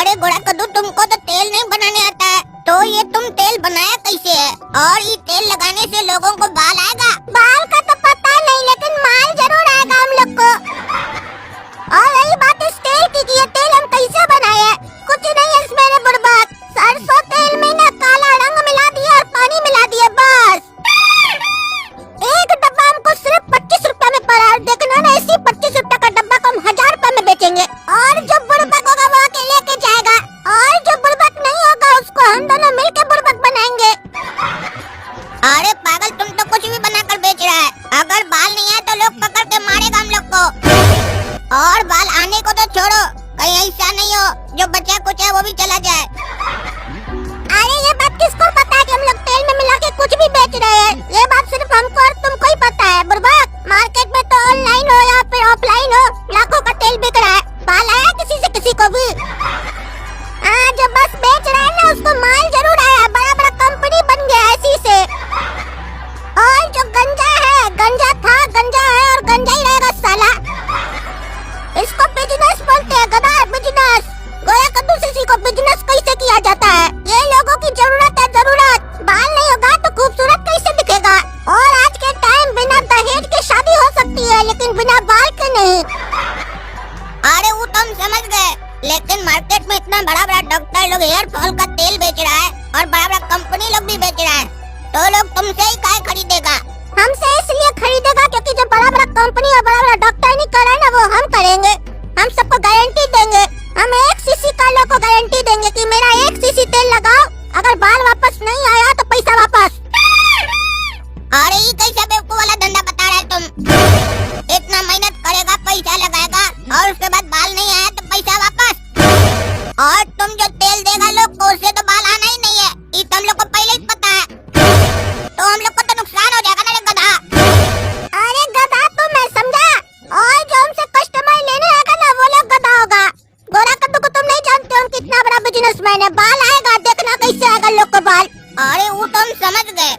अरे घोड़ा कद्दू, तुमको तो तेल नहीं बनाने आता है, तो ये तुम तेल बनाया कैसे है? और ये तेल लगाने से लोगों को बाल आएगा? बाल का तो पता नहीं, लेकिन माल जरूर आएगा हम लोग को। और रही बात इस तेल की कि ये तेल हम कैसे बनाए हैं, कुछ नहीं है इसमें रे बुड़बक। सरसों तेल में ना काला रंग मिला दिया और पानी मिला दिया बस। एक डब्बा हमको सिर्फ 25 रुपए में पड़ा है। देखना ना, इसी 25 रुपए का डब्बा को हम 1000 रुपए में बेचेंगे। और जो बुड़बक होगा वो आके लेके जाएगा, और जो बुड़बक नहीं होगा उसको हम दोनों मिलके बुड़बक बनाएंगे। अरे पागल, तुम तो कुछ भी बनाकर बेच रहा है। अगर बाल नहीं आए तो लोग पकड़ के मारेगा हम लोग को। और बाल आने को तो छोड़ो, कहीं ऐसा नहीं हो जो बचा कुछ है वो भी चला जाए। अरे ये बात किसको पता है कि हम लोग तेल में मिला के कुछ भी बेच रहे हैं? ये बात सिर्फ हमको और तुमको ही पता है बुड़बक। मार्केट में तो ऑनलाइन हो या फिर ऑफलाइन हो, लाखों का तेल बिक रहा है। बाल आया किसी से किसी को भी? जो बस बेच रहा है ना उसको माल जरूर आया, बड़ा बड़ा कंपनी बन गया इसी से। और जो गंजा है, गंजा था, गंजा है और गंजा ही रहेगा साला। इसको बिजनेस बोलते हैं, गधा बिजनेस। गोया कद्दू से सीखो बिजनेस कैसे किया जाता है। ये लोगों की जरूरत है, जरूरत। बाल नहीं होगा तो खूबसूरत कैसे दिखेगा? और आज के टाइम बिना दहेज के शादी हो सकती है, लेकिन बिना बाल के नहीं। अरे वो तो हम समझ गए, लेकिन मार्केट में इतना बड़ा बड़ा डॉक्टर लोग हेयर फॉल का तेल बेच रहा है और बड़ा बड़ा कंपनी लोग भी बेच रहा है, तो लोग तुमसे ही काय खरीदेगा? हमसे इसलिए खरीदेगा क्योंकि जो बड़ा बड़ा कंपनी और बड़ा बड़ा डॉक्टर नहीं कर रहा है ना, वो हम करेंगे। हम सबको गारंटी देंगे, हम 1 सीसी कालों को गारंटी देंगे कि मेरा 1 सीसी तेल लगाओ, अगर बाल वापस नहीं आया तो पैसा वापस। अरे ये कैसा बेवकूफ वाला धंधा बता रहा है तुम? इतना मेहनत करेगा, पैसा लगाएगा और उसके बाद बाल नहीं आया तो पैसा वापस। और तुम जो तेल देगा लोग को, उससे तो बाल आना ही नहीं है, ये तो हम लोग को पहले ही पता है। तो हम लोग को तो नुकसान हो जाएगा ना रे गधा। अरे गधा तो मैं समझा, और जो हमसे कस्टमर लेने आएगा ना वो लोग गधा होगा। गोरा कद्दू को तुम नहीं जानते हो कितना बड़ा बिजनेसमैन है। बाल आएगा, देखना कैसे आएगा लोग को बाल। अरे वो तो हम समझ गए,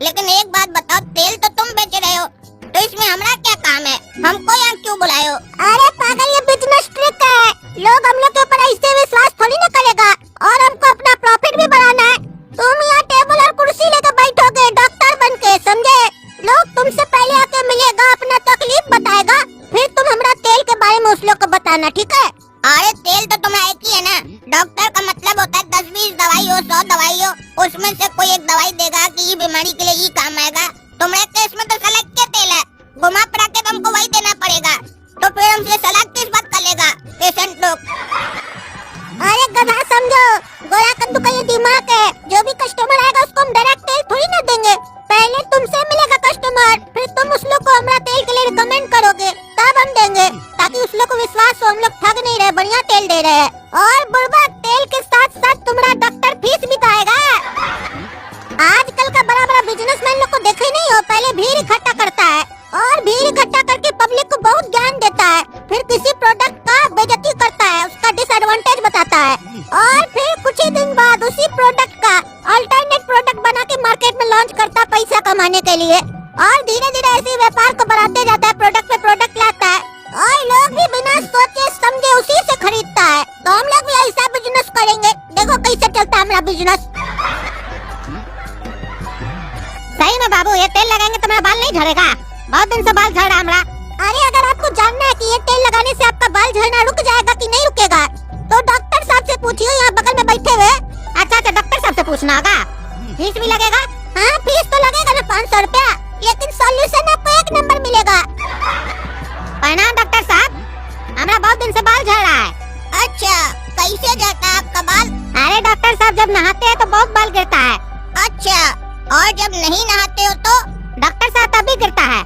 लेकिन एक बात बताओ, तेल तो तुम बेच रहे हो, तो इसमें हमारा क्या काम है? हमको यहाँ क्यों बुलाए हो? अरे पागल, ये बिजनेस ट्रिक है। लोग हम लोग के ऊपर ऐसे विश्वास थोड़ी ना करेगा, और हमको अपना प्रॉफिट भी बढ़ाना है। तुम यहाँ टेबल और कुर्सी लेकर बैठोगे डॉक्टर बन के, समझे? लोग तुमसे पहले आके मिलेगा, अपना तकलीफ बताएगा, फिर तुम हमारा तेल के बारे में उस लोग को बताना, ठीक है? अरे तेल तो तुम्हारा एक ही है ना। डॉक्टर का मतलब होता है 10-20 दवाई हो, 100 दवाई हो, उसमें से कोई एक दवाई देगा कि ये बीमारी के लिए ये काम आएगा। तुम्हारे केस में तो सलाद के तेल है, घुमा फिरा के तुमको वही देना पड़ेगा, तो फिर हमसे सलाद किस बात का लेगा पेशेंट लोग? अरे गधा समझो, गोरा कद्दू का ये दिमाग है। जो भी कस्टमर आएगा उसको हम डायरेक्ट तेल थोड़ी ना देंगे, पहले तुमसे मिलेगा कस्टमर, फिर तुम उस लोग को हमारा तेल के लिए रिकमेंड करोगे, तब हम देंगे, ताकि उस लोग को विश्वास हो हम लोग ठग नहीं रहे, बढ़िया तेल दे रहे हैं। और बुड़बक, तेल के साथ साथ तुम्हारा डॉक्टर फीस भी तो आएगा। आजकल का बड़ा बड़ा बिजनेसमैन लोग को देखे नहीं हो, पहले भीड़ इकट्ठा करता है और भीड़ इकट्ठा करके पब्लिक को बहुत ज्ञान देता है, फिर किसी प्रोडक्ट का बेइज्जती करता है, उसका डिसएडवांटेज बताता है, और फिर कुछ ही दिन बाद उसी प्रोडक्ट का अल्टरनेट प्रोडक्ट बना के मार्केट में लॉन्च करता है पैसा कमाने के लिए, और धीरे धीरे ऐसे व्यापार को बढ़ाते जाता है, प्रोडक्ट पे प्रोडक्ट लाता है, और लोग भी बिना सोचे समझे उसी से खरीदता है। तो हम लोग भी ऐसा बिजनेस करेंगे, देखो कैसे चलता है हमारा बिजनेस। सही में बाबू, ये तेल लगाएंगे तो मेरा बाल नहीं झड़ेगा? बहुत दिन से बाल झड़ रहा हमारा। अरे अगर आपको जानना है कि ये तेल लगाने से आपका बाल झड़ना रुक जाएगा कि नहीं रुकेगा, तो डॉक्टर साहब से पूछिए, यहाँ बगल में बैठे हुए। अच्छा, डॉक्टर साहब से पूछना होगा। फीस भी लगेगा? हाँ, फीस तो लगेगा ना 500 रुपया, लेकिन सॉल्यूशन आपको 1 नंबर मिलेगा। प्रणाम डॉक्टर साहब, हमारा बहुत दिन से बाल झड़ रहा है। अच्छा, कैसे झड़ता है आपका बाल? अरे डॉक्टर साहब, जब नहाते हैं तो बहुत बाल गिरता है। अच्छा, और जब नहीं नहाते हो तो? डॉक्टर साहब तभी गिरता है।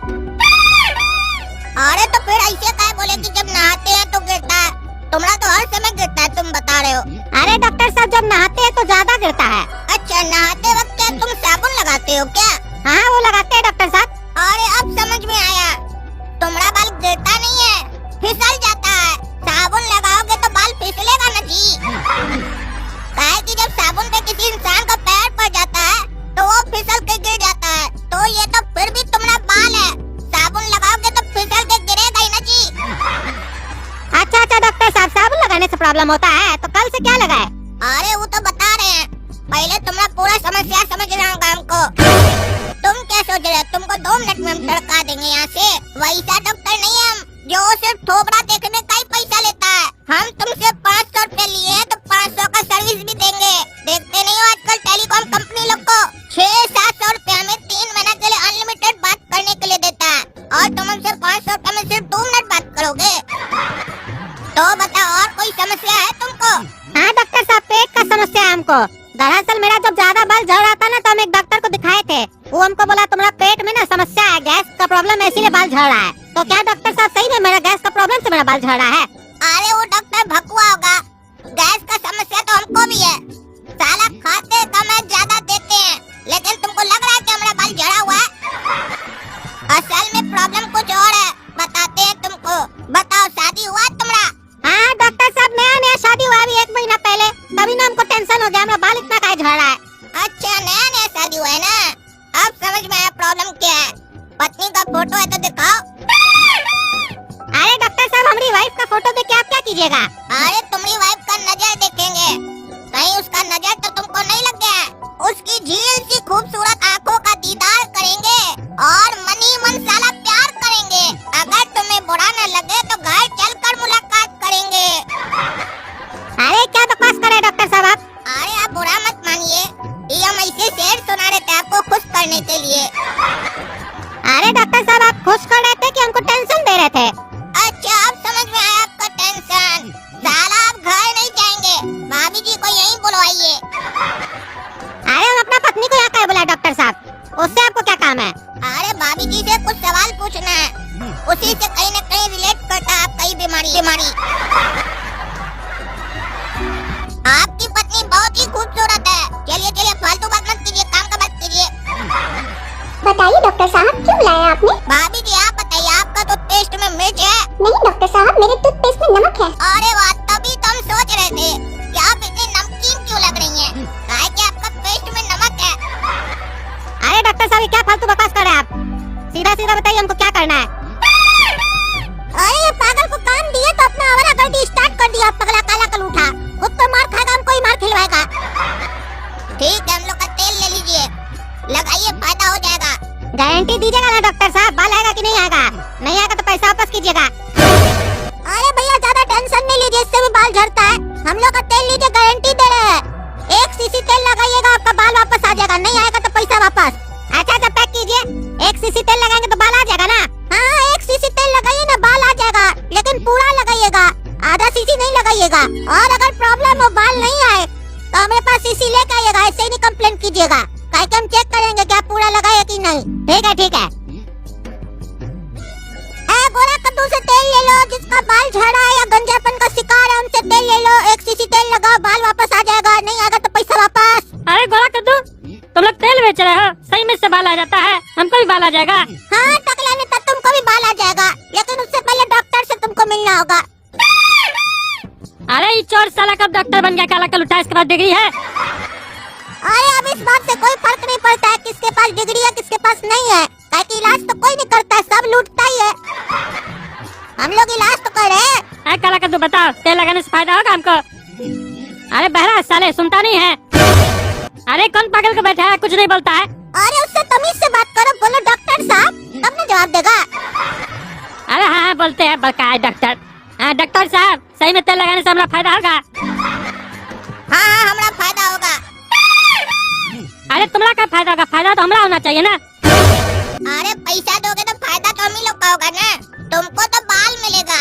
अरे तो फिर ऐसे काहे बोले कि जब नहाते हैं तो गिरता है? तुम्हारा तो हर समय गिरता है, तुम बता रहे हो। अरे डॉक्टर साहब, जब नहाते हैं तो ज्यादा गिरता है। अच्छा, नहाते वक्त क्या तुम साबुन लगाते हो क्या? हाँ, वो लगाते हैं डॉक्टर साहब। अरे अब समझ में आया, तुम्हारा बाल गिरता नहीं है, फिसल जाता है। साबुन लगाओगे तो बाल फिसलेगा ना जी। काहे कि जब साबुन पे किसी इंसान का पैर पड़ जाता है तो वो फिसल के गिर जाता है, तो ये तो फिर भी तुम्हारा बाल है, साबुन लगाओगे तो फिसल के गिरेगा ही ना जी। अच्छा डॉक्टर साहब, साबुन लगाने से प्रॉब्लम होता है, तो कल से क्या लगा तड़का देंगे यहाँ से। वैसा डॉक्टर नहीं है हम, जो सिर्फ थोबड़ा देखने का ही पैसा लेता है। हम तुमसे 500 रुपए लिए हैं तो 500 का सर्विस भी देंगे। देखते नहीं हो आजकल टेलीकॉम कंपनी लोग को 600-700 रुपए में 3 महीना के लिए अनलिमिटेड बात करने के लिए देता है, और तुम हमसे 500 रुपए में सिर्फ 2 मिनट बात करोगे। तो बताओ और कोई समस्या है तुमको? हाँ डॉक्टर साहब, पेट का समस्या है हमको। दरअसल मेरा जब ज्यादा बाल झड़ रहा था ना, तो हम एक डॉक्टर को दिखाए थे। वो हमको बोला तुम्हारा पेट में ना समस्या है, गैस का प्रॉब्लम है, इसीलिए बाल झड़ रहा है। तो क्या डॉक्टर साहब सही में मेरा गैस का प्रॉब्लम से मेरा बाल झड़ रहा है? अरे वो डॉक्टर भकुआ होगा। गैस का समस्या तो हमको भी है। साला खाते कम है, ज्यादा देते हैं, लेकिन तुमको लग रहा है कि हमारा बाल झड़ा हुआ है। असल में प्रॉब्लम कुछ और है, बताते हैं तुमको। बताओ, शादी हुआ तुम्हारा? हाँ डॉक्टर साहब, नया शादी हुआ अभी 1 महीना पहले, तभी ना हमको टेंशन हो गया हमारा बाल इतना काहे झड़ रहा है। अच्छा, नया शादी हुआ है ना, अब समझ में आया प्रॉब्लम क्या है। पत्नी का फोटो है तो दिखाओ। अरे डॉक्टर साहब, हमारी वाइफ का फोटो देख के आप क्या कीजिएगा? अरे तुम्हारी वाइफ का नजर देखेंगे, कहीं उसका नजर तो तुमको नहीं लग गया है। उसकी झील सी खूबसूरत आंखों का दीदार करेंगे और मनी मन साला प्यार करेंगे। अगर तुम्हें बुरा न लगे तो घर चलकर मुलाकात करेंगे। अरे क्या बकवास कर रहे हैं डॉक्टर साहब आप? अरे आप बुरा मत मानिए, ये हम ऐसे शेर सुना रहे थे आपको खुश करने के लिए। अरे डॉक्टर साहब, आप खुश कर रहे थे कि हमको टेंशन दे रहे थे? अच्छा, अब समझ में आया आपका टेंशन। साला आप घर नहीं जाएंगे, भाभी जी को यहीं बुलवाइए। अरे हम अपना पत्नी को यहाँ क्या बुलाए डॉक्टर साहब, उससे आपको क्या काम है? अरे भाभी जी से कुछ सवाल पूछना है, उसी से कहीं न कहीं रिलेट करता है आपका बीमारी। आपकी पत्नी बहुत ही खूबसूरत है। चलिए फालतू बात मत कीजिए, काम का बात कीजिए। बताइए डॉक्टर साहब, क्यों बुलाया आपने? भाभी जी आप बताइए, आपका टूथपेस्ट में मिर्च है? नहीं डॉक्टर साहब, मेरे टूथपेस्ट में नमक है। अरे वाह, तभी तो हम सोच रहे थे कि आप इतनी नमकीन क्यों लग रही हैं। काहे कि आपका पेस्ट में नमक है। अरे डॉक्टर साहब, क्या फालतू बकवास कर रहे हैं आप? सीधा सीधा बताइए हमको क्या करना है। अरे ये पागल को काम दिए तो अपना आवारागर्दी स्टार्ट कर दिया, पगला काला कल उठा। खुद तो मार खाएगा, हमको ही मार खिलवाएगा। ठीक है, हम लोग का तेल ले लीजिए, लगाइए, फायदा हो जाएगा। गारंटी दीजिएगा ना डॉक्टर साहब, बाल आएगा कि नहीं आएगा? नहीं आएगा तो पैसा वापस कीजिएगा। अरे भैया, ज्यादा टेंशन नहीं लीजिए, इससे भी बाल झड़ता है। हम लोग का तेल लीजिए, गारंटी दे रहे हैं। 1 सीसी तेल लगाइएगा, आपका बाल वापस आ जाएगा। नहीं आएगा तो पैसा वापस। अच्छा पैक कीजिए। 1 सीसी तेल लगाएंगे तो बाल आ जाएगा ना? हाँ, 1 सीसी तेल लगाइए ना, बाल आ जाएगा, लेकिन पूरा लगाइएगा, आधा सीसी नहीं लगाइएगा। और अगर प्रॉब्लम हो, बाल नहीं आए, तो हमारे पास सीसी लेकर आइएगा, ऐसे ही नहीं कंप्लेंट कीजिएगा। काहे कि हम चेक करेंगे कि आप पूरा लगाए कि नहीं। ठीक है। गोरा कद्दू से तेल ले लो, जिसका बाल झड़ा है या गंजापन का शिकार है, हमसे तेल ले लो। 1 सीसी तेल लगाओ, बाल वापस आ जाएगा। नहीं आएगा तो पैसा वापस। अरे गोरा कद्दू, तुम लोग तेल बेच रहे हो, सही में से बाल आ जाता है? हमको भी बाल आ जाएगा? हाँ टकला ने, तब तुमको भी बाल आ जाएगा, लेकिन उससे पहले डॉक्टर से तुमको मिलना होगा। अरे ये चोर साला कब डॉक्टर बन गया, काला कल उठा, इसके बाद डिग्री है? अरे अब इस बात से कोई फर्क नहीं पड़ता है किसके पास डिग्री है किसके पास नहीं है, ताकि इलाज तो कोई नहीं करता है, सब लूटता ही है। हम लोग इलाज तो कर रहे हैं। अरे काला कद्दू बताओ, तेल लगाने से फायदा होगा हमको? अरे बहरा साले, सुनता नहीं है? अरे कौन पागल को बैठा है, कुछ नहीं बोलता है? अरे उससे तमीज से बात करो, बोलो डॉक्टर साहब, तब ना जवाब देगा। अरे हाँ बोलते हैं, बड़का है डॉक्टर। हाँ डॉक्टर साहब, सही में तेल लगाने से हमारा फायदा होगा? हाँ, हमारा फायदा होगा। अरे तुम्हारा क्या फायदा होगा? फायदा तो हमारा होना चाहिए ना। अरे पैसा दोगे तो फायदा तो हम ही लोग का होगा ना, तुमको तो बाल मिलेगा।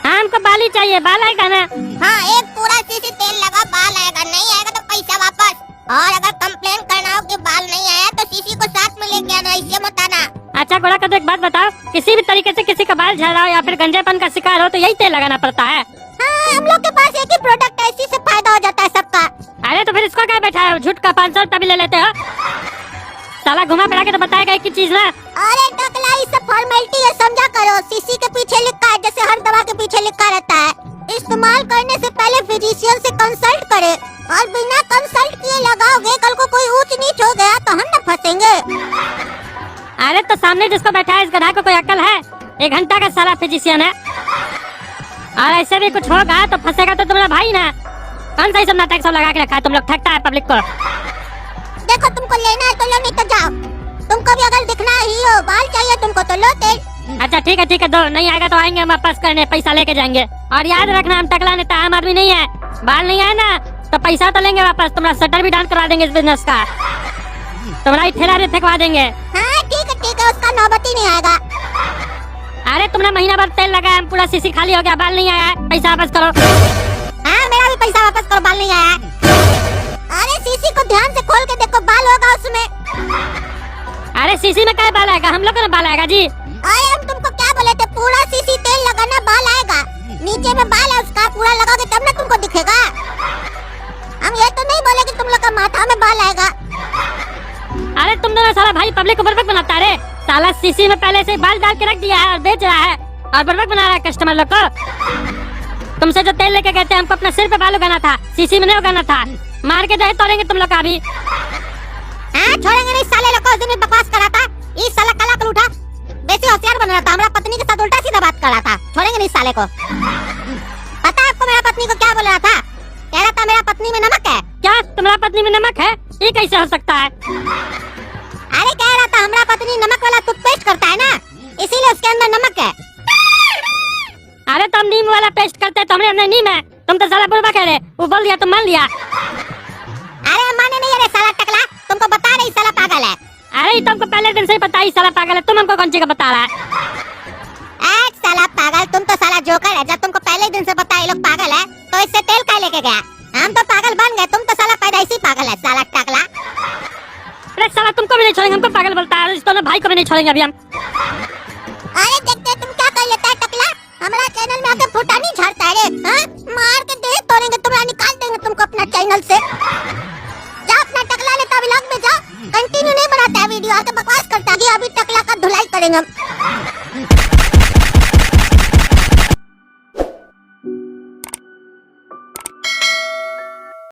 हाँ हमको बाल ही चाहिए, बाल आएगा ना? हाँ, 1 पूरा सीसी तेल लगा, बाल आएगा। नहीं आएगा तो पैसा वापस। और अगर कंप्लेन करना हो कि बाल नहीं आया तो सीसी को साथ में लेके आना, इससे मत आना। अच्छा गोरा कद्दू, एक बात बताओ, किसी भी तरीके से किसी का बाल झड़ रहा हो या फिर गंजेपन का शिकार हो तो यही तेल लगाना पड़ता है? हाँ, हम लोग के पास एक ही प्रोडक्ट है, इसी से फायदा हो जाता है सबका। अरे तो फिर इसको क्या बैठा है, झूठ का 500 रुपया भी ले लेते हो? साला घुमा फिरा के तो बताएगा एक ही चीज ना। अरे टकला, ये सब फॉर्मेलिटी है, समझा करो। सीसी के पीछे लिखा है, जैसे हर दवा के पीछे लिखा रहता है। इस्तेमाल करने से पहले फिजिशियन से कंसल्ट करें, और बिना कंसल्ट किए लगाओगे, कल को कोई ऊंच नीच हो गया तो हम न फंसेंगे। अरे तो सामने जिसको बैठा है, इस गधा को कोई अक्ल है? 1 घंटा का साला फिजिशियन है, और ऐसे भी कुछ होगा तो फंसेगा तो तुम्हारा भाई ना। कौन सा सब नाटक सब लगा के रखा है तुम लोग, ठगता है पब्लिक को। देखो तुमको लेना है तो लो, नहीं तो जाओ। तुमको भी अगर दिखना ही हो, बाल चाहिए तुमको तो लो तेल। अच्छा ठीक है दो, नहीं आएगा तो आएंगे हम वापस करने, पैसा लेके जाएंगे। और याद रखना हम टकला नेता आम आदमी नहीं है, बाल नहीं आए ना तो पैसा तो लेंगे वापस, तुम्हारा शटर भी डाउन करवा देंगे इस बिजनेस का, तुम्हारा ठेला भी फेंकवा देंगे। हाँ ठीक है, उसका नौबत ही नहीं आएगा। अरे तुमने महीना भर तेल लगाया, हम पूरा सीसी खाली हो गया, बाल नहीं आया, पैसा वापस करो। हाँ मेरा भी पैसा वापस करो, बाल नहीं आया। अरे सीसी को ध्यान से खोल के देखो, बाल होगा उसमें। अरे सीसी में क्या बाल आएगा, हम लोग का बाल आएगा जी। अरे हम तुमको क्या बोले थे, पूरा सीसी तेल लगाना, बाल आएगा। नीचे में बाल है उसका, पूरा लगाओगे तब ना तुमको दिखेगा। हम ये तो नहीं बोले कि तुम लोग का माथा में बाल आएगा। अरे तुम दोनों साला भाई पब्लिक को बर्बाद बनाता है रे, साला सीसी में पहले से बाल डाल के रख दिया है और बेच रहा है और बर्बाद बना रहा है कस्टमर लोग को। तुमसे जो तेल लेके गए थे, हमको अपना सिर पे बाल उगाना था, सीसी में नहीं उगाना था। मार के दहे तोड़ेंगे तुम लोग का भी। हाँ छोड़ेंगे नहीं, साले लोग को उस दिन बकवास करा था, इस साला काला कर उठा, बेसी होशियार बन रहा था, हमारा पत्नी के साथ उल्टा सीधा बात कर रहा था। छोड़ेंगे नहीं साले को। पता है आपको मेरा पत्नी को क्या बोल रहा था? कह रहा था मेरा पत्नी में नमक है। क्या तुम्हारा पत्नी में नमक है? ये कैसे हो सकता है? अरे कह रहा था हमारा पत्नी नमक वाला टूथपेस्ट करता है ना, इसीलिए उसके अंदर नमक है। अरे तुम नीम वाला पेस्ट करते तो हमारे अंदर नीम है, तुम तो साला बुरबा कह रहे, वो बोल दिया तो मान लिया। अरे माने नहीं, अरे साला टकला, तुमको बता रही साला पागल है। अरे तुमको पहले दिन से ही पता ही साला पागल है, तुम हमको कौन सी का बता रहा है? साला पागल, तुम तो साला जोकर है। जब तुमको पहले दिन से पता है ये लोग पागल है तो इससे तेल काय लेके गया? हम तो पागल बन गए, तुम तो साला पैदाइशी पागल है साला टकला। अरे साला तुमको भी नहीं छोड़ेंगे, हमको पागल बोलता है, इस दोनों भाई को भी नहीं छोड़ेंगे अभी हम। अरे देखते तुम क्या कर लेता है टकला, हमारा चैनल में आके फुटानी झाड़ता है रे। हाँ? मार के दे तोड़ेंगे, तुम्हारा निकाल देंगे तुमको अपना चैनल से। जा अपना टकला नेता व्लॉग में जा, कंटिन्यू नहीं बनाता है वीडियो, आके बकवास करता है। अभी टकला का धुलाई करेंगे हम।